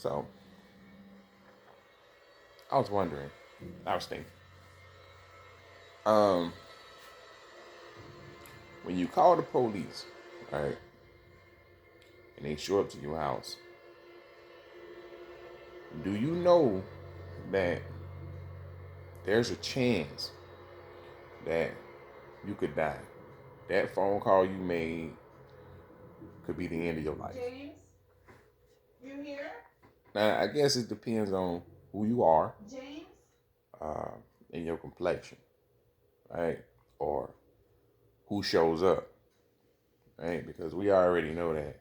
So I was wondering, I was thinking, um, when you call the police, right, and they show up to your house, do you know that there's a chance that you could die? That phone call you made could be the end of your life. James, you here? Now, I guess it depends on who you are, James? uh, and your complexion, right? Or who shows up, right? Because we already know that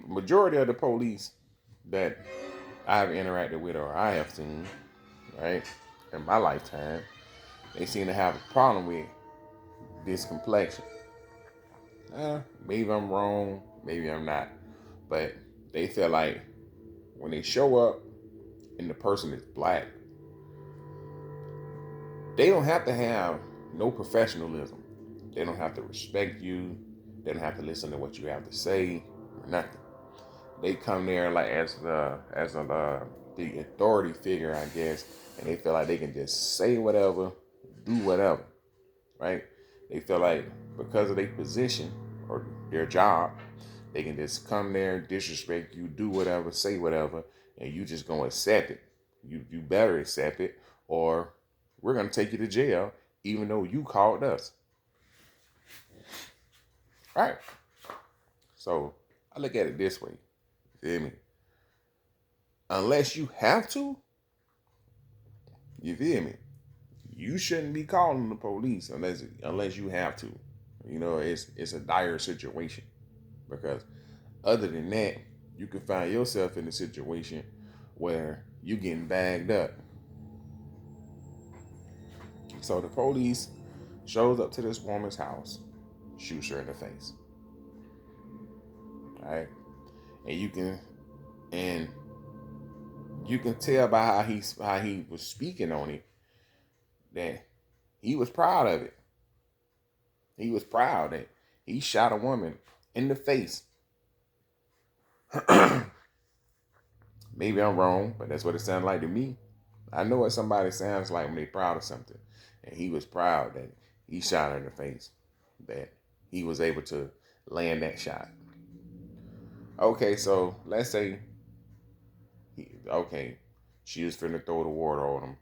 majority of the police that I've interacted with or I have seen, right, in my lifetime, they seem to have a problem with this complexion. Maybe I'm wrong, maybe I'm not, but they feel like when they show up and the person is black, they don't have to have no professionalism. They don't have to respect you. They don't have to listen to what you have to say or nothing. They come there like the authority figure, I guess, and they feel like they can just say whatever, do whatever, right? They feel like because of their position or their job, they can just come there, disrespect you, do whatever, say whatever, and you just gonna accept it. You better accept it, or we're gonna take you to jail, even though you called us. Right? So I look at it this way. You feel me? Unless you have to, you feel me? You shouldn't be calling the police unless you have to. You know, it's a dire situation because other than that, you can find yourself in a situation where you getting bagged up. So the police shows up to this woman's house, shoots her in the face. All right, and and you can tell by how he was speaking on it that he was proud of it. He was proud that he shot a woman in the face. Maybe I'm wrong, but that's what it sounded like to me. I know what somebody sounds like when they're proud of something. And he was proud that he shot her in the face, that he was able to land that shot. Okay, so let's say, okay, she was finna throw the water on him,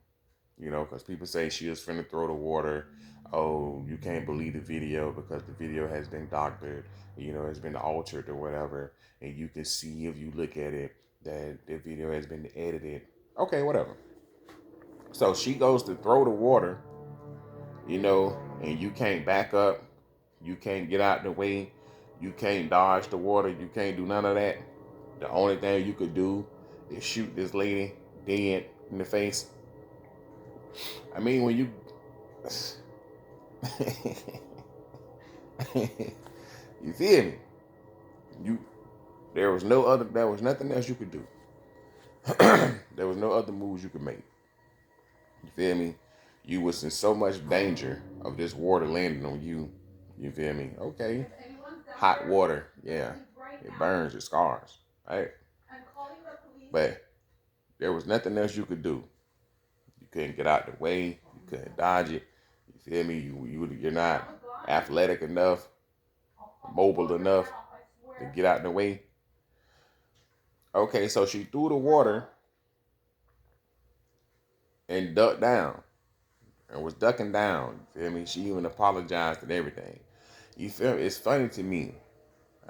because people say she was finna throw the water. Oh, you can't believe the video because the video has been doctored, it's been altered or whatever. And you can see if you look at it that the video has been edited. Okay, whatever. So she goes to throw the water, and you can't back up. You can't get out the way. You can't dodge the water. You can't do none of that. The only thing you could do is shoot this lady dead in the face. I mean, when you you feel me? You there was nothing else you could do. There was no other moves you could make. You feel me? You was in so much danger of this water landing on you. You feel me? Okay. Hot water, yeah. It burns, it scars. Right? But there was nothing else you could do. You couldn't get out the way. You couldn't dodge it. You feel me? You're not athletic enough, mobile enough to get out the way. Okay, so she threw the water and ducked down and was ducking down. You feel me? She even apologized and everything. You feel me? It's funny to me,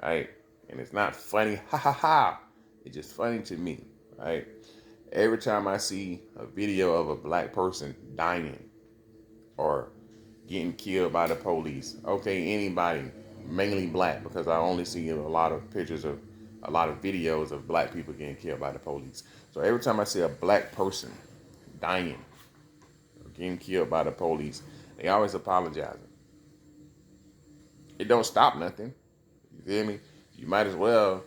right? And it's not funny, ha ha ha. It's just funny to me, right? Every time I see a video of a black person dying or getting killed by the police, okay, anybody, mainly black, because I only see a lot of videos of black people getting killed by the police. So every time I see a black person dying or getting killed by the police, they always apologizing. It don't stop nothing. You feel me? You might as well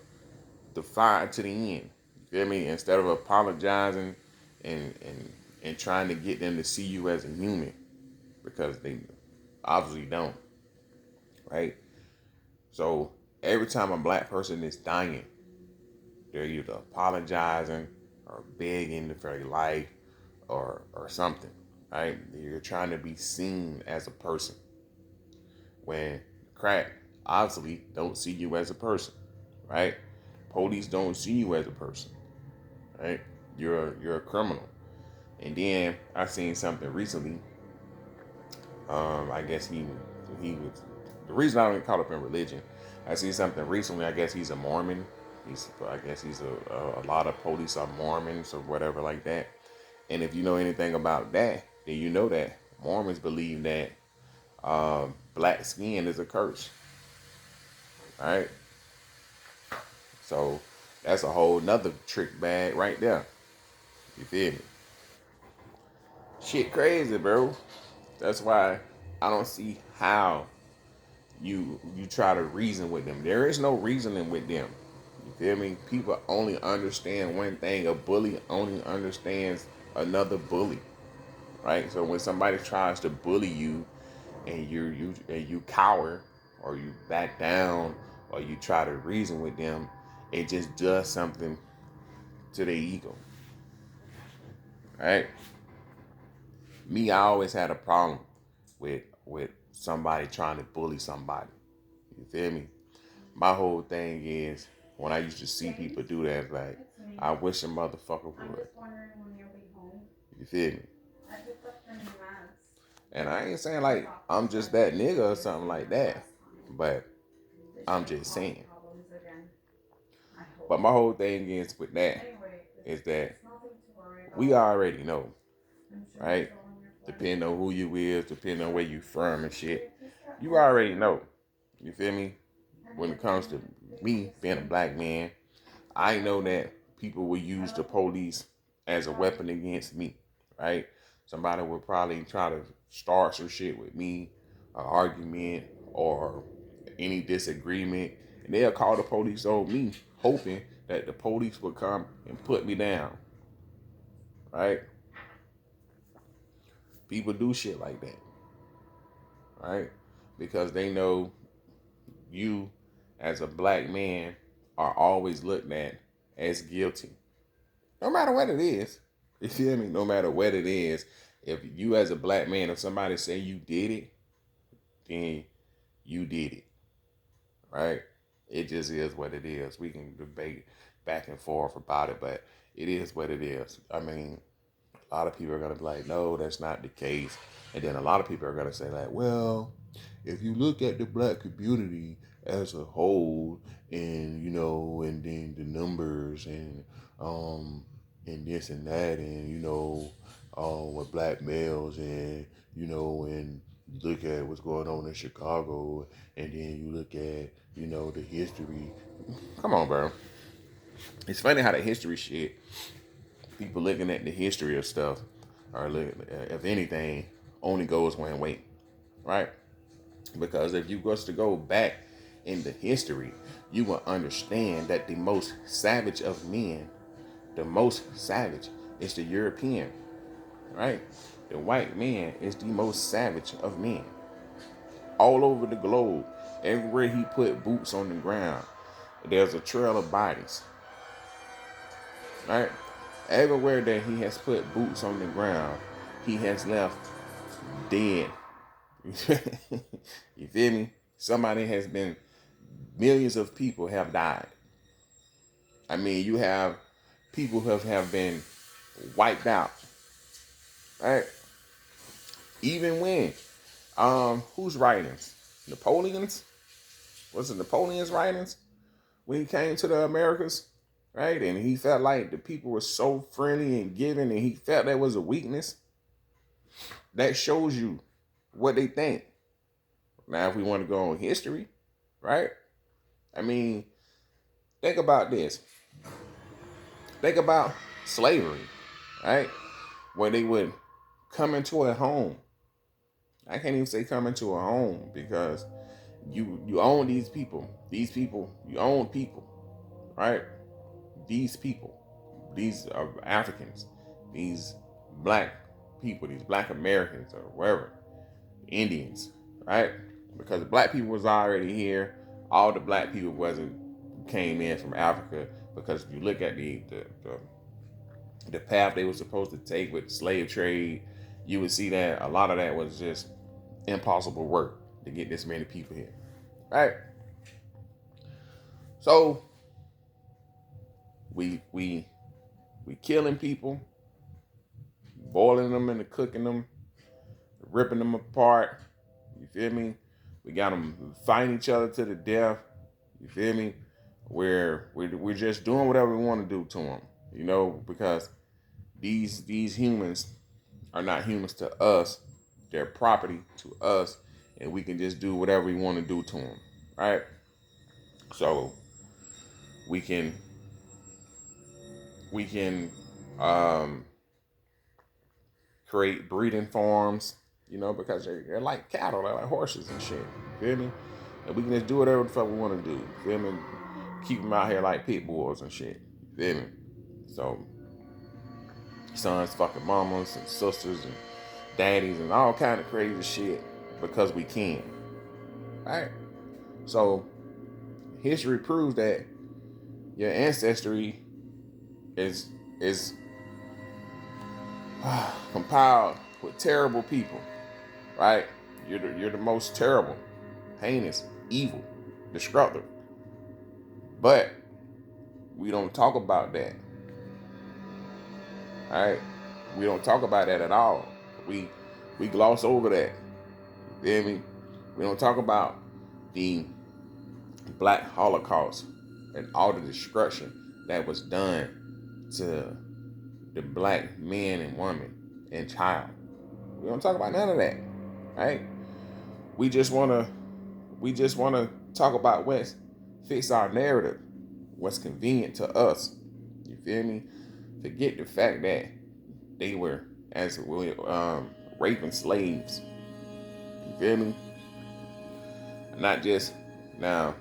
defy it to the end. You feel me? Instead of apologizing and trying to get them to see you as a human, because they obviously don't, right? So every time a black person is dying, They're either apologizing or begging for their life or something, right? You're trying to be seen as a person when crack obviously don't see you as a person, right? Police don't see you as a person, right? You're a criminal. And then I seen something recently. I guess he was the reason I don't get caught up in religion. I seen something recently. I guess he's a Mormon. I guess he's a lot of police are Mormons or whatever like that. And if you know anything about that, then you know that Mormons believe that black skin is a curse. All right, so that's a whole nother trick bag right there. You feel me? Shit crazy, bro. That's why I don't see how you try to reason with them. There is no reasoning with them. You feel me? People only understand one thing. A bully only understands another bully, right? So when somebody tries to bully you and you cower or you back down or you try to reason with them, it just does something to their ego, right? Me, I always had a problem with somebody trying to bully somebody. You feel me? My whole thing is when I used to see people do that, like I wish a motherfucker would. You feel me? And I ain't saying like I'm just that nigga or something like that, but I'm just saying. But my whole thing is with that is that we already know, right? Depending on who you is, depending on where you from and shit, you already know. You feel me? When it comes to me being a black man, I know that people will use the police as a weapon against me, right? Somebody would probably try to start some shit with me, an argument or any disagreement, and they'll call the police on me, hoping that the police will come and put me down, right? People do shit like that, right? Because they know you, as a black man, are always looked at as guilty. No matter what it is. You feel me? No matter what it is. If you as a black man, if somebody say you did it, then you did it. Right? It just is what it is. We can debate back and forth about it, but it is what it is. I mean, a lot of people are gonna be like, no, that's not the case. And then a lot of people are gonna say like, well, if you look at the black community as a whole, and and then the numbers and this and that, and with black males, and and you look at what's going on in Chicago, and then you look at the history. Come on, bro. It's funny how the history shit. People looking at the history of stuff, or if anything, only goes one way, right? Because if you was to go back in the history, you will understand that the most savage of men, the most savage, is the European, right? The white man is the most savage of men. All over the globe, everywhere he put boots on the ground, there's a trail of bodies, right? Everywhere that he has put boots on the ground, he has left dead. You feel me? Somebody has been, millions of people have died. I mean, you have people who have been wiped out, right? Even when, whose writings? Napoleon's? Was it Napoleon's writings? When he came to the Americas, right? And he felt like the people were so friendly and giving, and he felt that was a weakness. That shows you what they think. Now, if we want to go on history, right? I mean, think about this. Think about slavery, right? Where they would come into a home. I can't even say come into a home because you own these people. These people, you own people, right? These people, these are Africans, these black people, these black Americans or wherever, Indians, right? Because black people was already here. All the black people wasn't came in from Africa, because if you look at the path they were supposed to take with slave trade, you would see that a lot of that was just impossible work to get this many people here. Right? So we killing people, boiling them and cooking them, ripping them apart. You feel me? We got them fighting each other to the death. You feel me? Where we're just doing whatever we want to do to them, because these humans are not humans to us. They're property to us, and we can just do whatever we want to do to them, right? So we can we can um, create breeding farms, because they're like cattle, they're like horses and shit. You feel me? And we can just do whatever the fuck we want to do. You feel me? Keep them out here like pit bulls and shit. You feel me? So sons fucking mamas and sisters and daddies and all kind of crazy shit because we can. Right? So history proves that your ancestry is compiled with terrible people. Right? You're the most terrible, heinous, evil, destructive. But we don't talk about that. All right? We don't talk about that at all. We we gloss over that. You feel me? We don't talk about the Black Holocaust and all the destruction that was done to the black men and women and child. We don't talk about none of that, right? We just wanna talk about what fits our narrative, what's convenient to us. You feel me? Forget the fact that they were as raping slaves. You feel me? Not just now.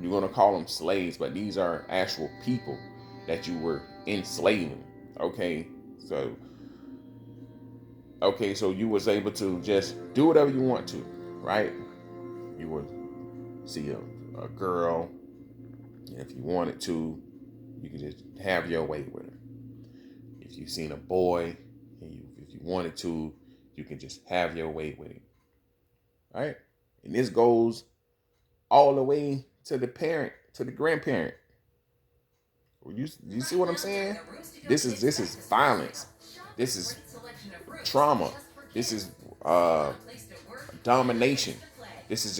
You're gonna call them slaves, but these are actual people that you were enslaving. Okay, so so you was able to just do whatever you want to, right? You would see a girl, and if you wanted to, you could just have your way with her. If you seen a boy, and if you wanted to, you can just have your way with him, right? And this goes all the way to the parent, to the grandparent. You see what I'm saying? This is violence. This is trauma. This is uh, domination. This is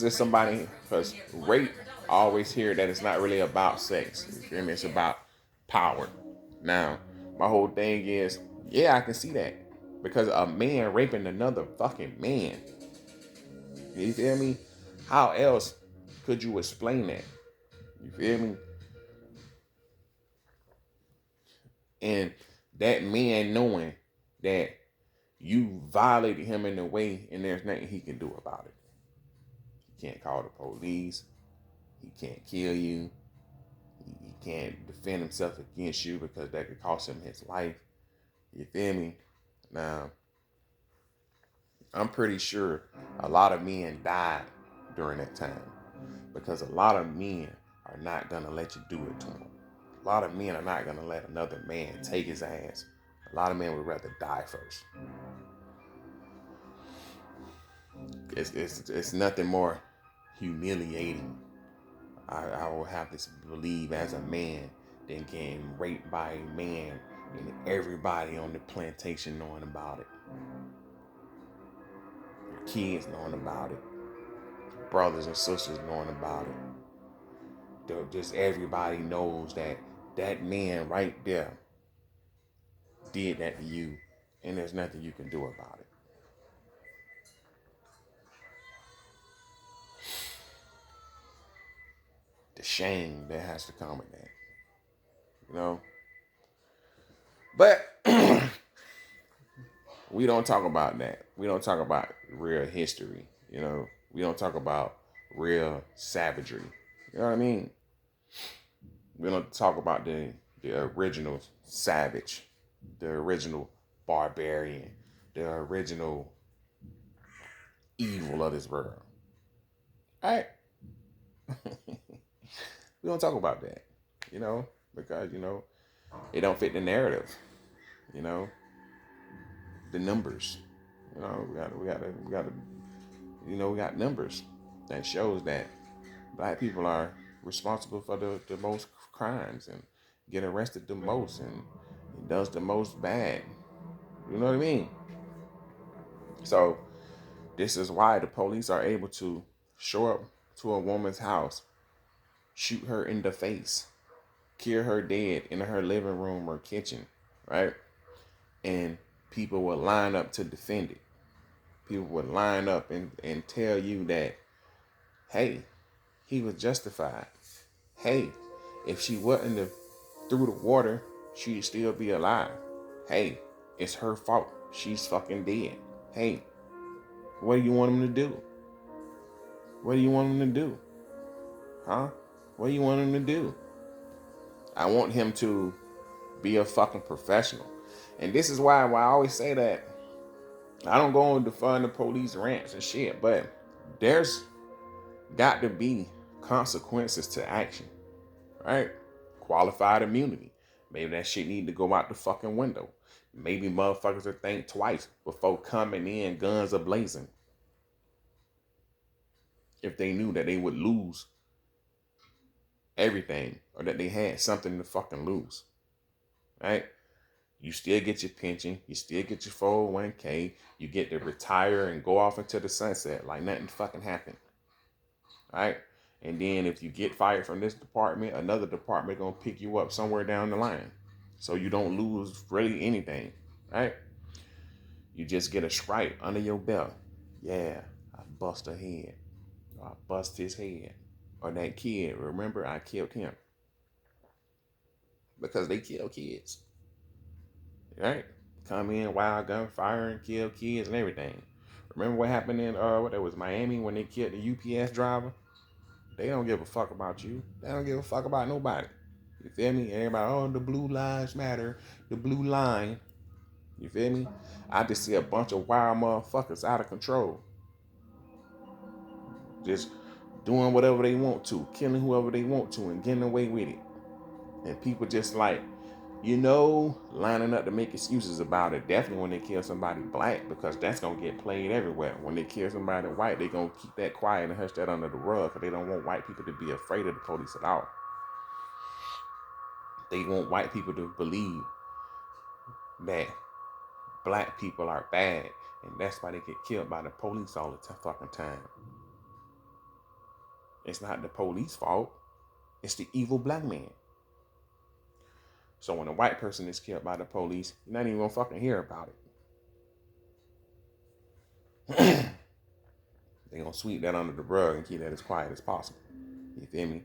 just somebody, because rape, I always hear that it's not really about sex. You feel me? It's about power. Now, my whole thing is, yeah, I can see that, because a man raping another fucking man. You feel me? How else could you explain that? You feel me? And that man knowing that you violated him in a way, and there's nothing he can do about it. He can't call the police. He can't kill you. He can't defend himself against you, because that could cost him his life. You feel me? Now, I'm pretty sure a lot of men died during that time, because a lot of men are not going to let you do it to them. A lot of men are not going to let another man take his ass. A lot of men would rather die first. It's nothing more humiliating, I will have to believe, as a man, than getting raped by a man and everybody on the plantation knowing about it. Your kids knowing about it. Brothers and sisters knowing about it. Just everybody knows that that man right there did that to you, and there's nothing you can do about it. The shame that has to come with that, you know. But we don't talk about that. We don't talk about real history, you know. We don't talk about real savagery. You know what I mean? We don't talk about the original savage, the original barbarian, the original evil of this world. All right. We don't talk about that, you know, because it don't fit the narrative, you know, the numbers. We got numbers that shows that black people are responsible for the most crimes and get arrested the most and does the most bad. You know what I mean? So this is why the police are able to show up to a woman's house, shoot her in the face, kill her dead in her living room or kitchen, right? And people will line up to defend it. People would line up and tell you that, hey, he was justified. Hey, if she wasn't through the water, she'd still be alive. Hey, it's her fault. She's fucking dead. Hey, what do you want him to do? What do you want him to do? Huh? What do you want him to do? I want him to be a fucking professional. And this is why I always say that I don't go on to fund the police rants and shit, but there's got to be consequences to action, right? Qualified immunity. Maybe that shit need to go out the fucking window. Maybe motherfuckers would think twice before coming in guns a blazing. If they knew that they would lose everything or that they had something to fucking lose, right? You still get your pension, you still get your 401k, you get to retire and go off into the sunset like nothing fucking happened, right? And then if you get fired from this department, another department gonna pick you up somewhere down the line. So you don't lose really anything, right? You just get a stripe under your belt. Yeah, I bust a head. Or I bust his head. Or that kid, remember I killed him. Because they kill kids. Right? Come in, wild gunfire and kill kids and everything. Remember what happened in what it was Miami when they killed the UPS driver? They don't give a fuck about you. They don't give a fuck about nobody. You feel me? Everybody, oh, the blue lives matter. The blue line. You feel me? I just see a bunch of wild motherfuckers out of control. Just doing whatever they want to, killing whoever they want to, and getting away with it. And people just like, lining up to make excuses about it. Definitely when they kill somebody black, because that's going to get played everywhere. When they kill somebody white, they're going to keep that quiet and hush that under the rug because they don't want white people to be afraid of the police at all. They want white people to believe that black people are bad, and that's why they get killed by the police all the fucking time. It's not the police fault. It's the evil black man. So when a white person is killed by the police, you're not even gonna fucking hear about it. They're gonna sweep that under the rug and keep that as quiet as possible. You feel me?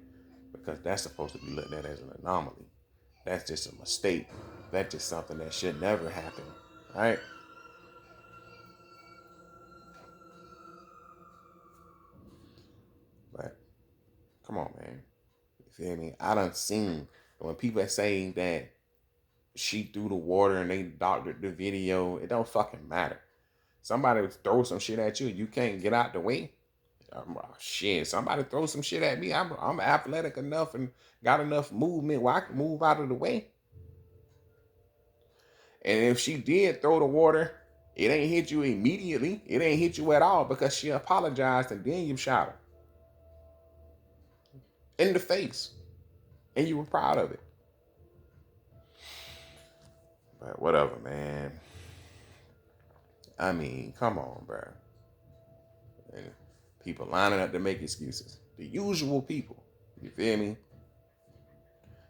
Because that's supposed to be looked at as an anomaly. That's just a mistake. That's just something that should never happen. Right? But come on, man. You feel me? I done seen when people say that she threw the water and they doctored the video, it don't fucking matter. Somebody throw some shit at you, you can't get out the way. Shit, somebody throw some shit at me. I'm athletic enough and got enough movement where I can move out of the way. And if she did throw the water, it ain't hit you immediately. It ain't hit you at all because she apologized and then you shot her in the face. And you were proud of it. But whatever, man. I mean, come on, bro. And people lining up to make excuses. The usual people. You feel me?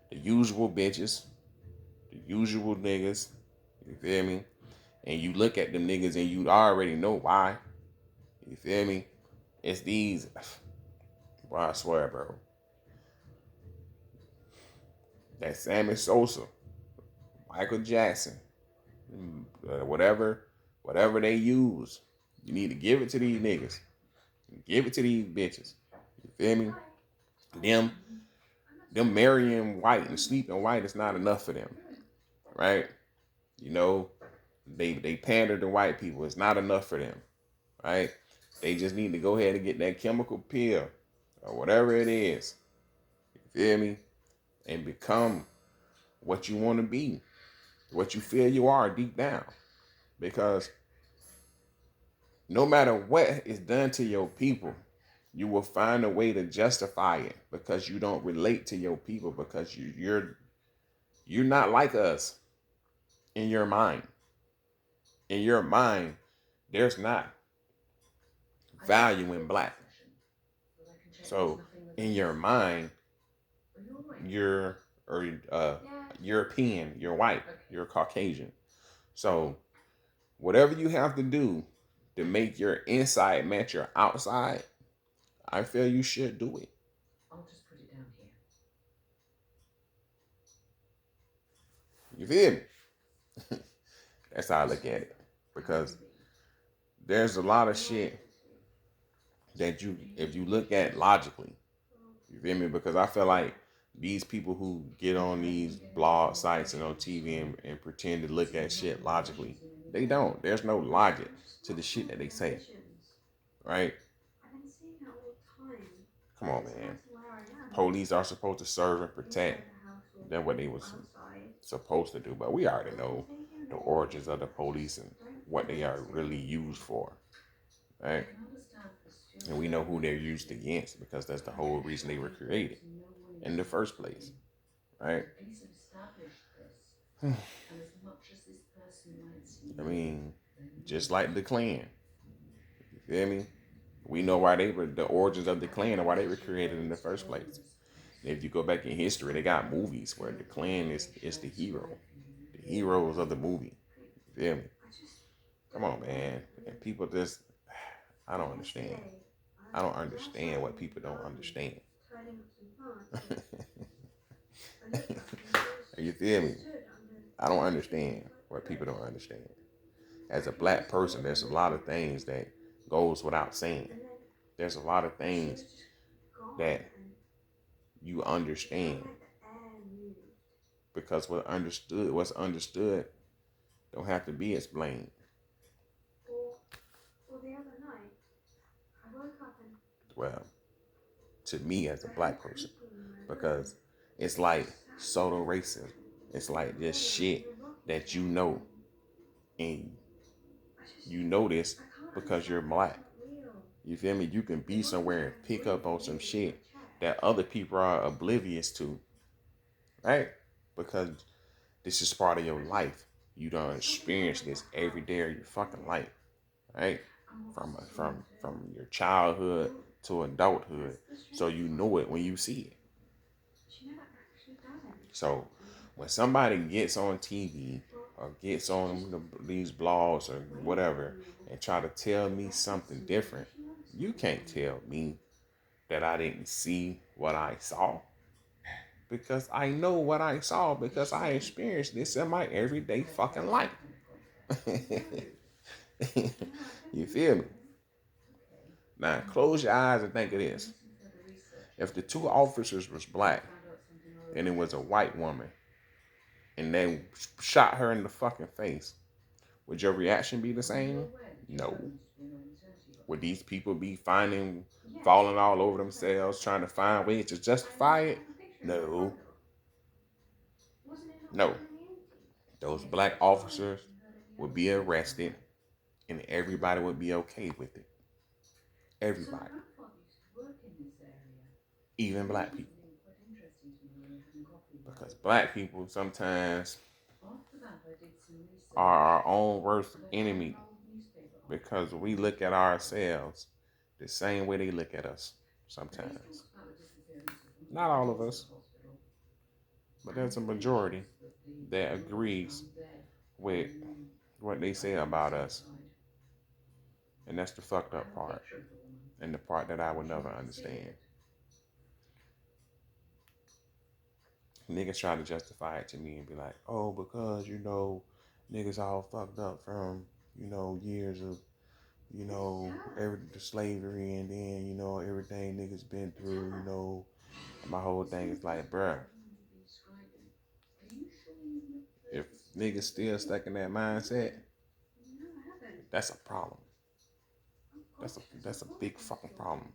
The usual bitches. The usual niggas. You feel me? And you look at them niggas and you already know why. You feel me? It's these. Bro, I swear, bro. That Sammy Sosa, Michael Jackson, whatever they use, you need to give it to these niggas. Give it to these bitches. You feel me? Them marrying white and sleeping white is not enough for them, right? They pander to white people. It's not enough for them, right? They just need to go ahead and get that chemical pill or whatever it is. You Feel me? And become what you want to be, what you feel you are deep down. Because no matter what is done to your people, you will find a way to justify it because you don't relate to your people because you're not like us in your mind. In your mind, there's not value in black. So in your mind, you're or European, you're white, you're Caucasian. So whatever you have to do to make your inside match your outside, I feel you should do it. You feel me? That's how I look at it. Because there's a lot of shit that if you look at logically, you feel me? Because I feel like these people who get on these blog sites and on TV and pretend to look at shit logically, they don't. There's no logic to the shit that they say, right? Come on, man. Police are supposed to serve and protect. That's what they was supposed to do. But we already know the origins of the police and what they are really used for, right? And we know who they're used against because that's the whole reason they were created in the first place, right? I mean, just like the Klan, you feel me? We know why they were the origins of the Klan and why they were created in the first place. And if you go back in history, they got movies where the Klan is the hero, the heroes of the movie. You feel me? Come on, man. And people just, I don't understand. I don't understand what people don't understand. You feel me? I don't understand what people don't understand. As a black person, there's a lot of things that goes without saying. There's a lot of things that you understand because what's understood don't have to be explained. Well, to me as a black person, because it's like subtle racism. It's like this shit that you know, and you know this because you're black. You feel me? You can be somewhere and pick up on some shit that other people are oblivious to, right? Because this is part of your life. You don't experience this every day of your fucking life, right? From your childhood to adulthood, so you know it when you see it. So when somebody gets on TV or gets on these blogs or whatever and try to tell me something different, you can't tell me that I didn't see what I saw because I know what I saw because I experienced this in my everyday fucking life. You feel me? Now close your eyes and think of this. If the two officers was black and it was a white woman and they shot her in the fucking face, would your reaction be the same? No. Would these people be falling all over themselves, trying to find ways to justify it? No. No. Those black officers would be arrested and everybody would be okay with it. Everybody. Even black people. Because black people sometimes are our own worst enemy because we look at ourselves the same way they look at us sometimes. Not all of us, but there's a majority that agrees with what they say about us. And that's the fucked up part. And the part that I would never understand. Niggas try to justify it to me and be like, oh, because, niggas all fucked up from, years of, the slavery and then, everything niggas been through. My whole thing is like, bruh, if niggas still stuck in that mindset, that's a problem. That's a big fucking problem.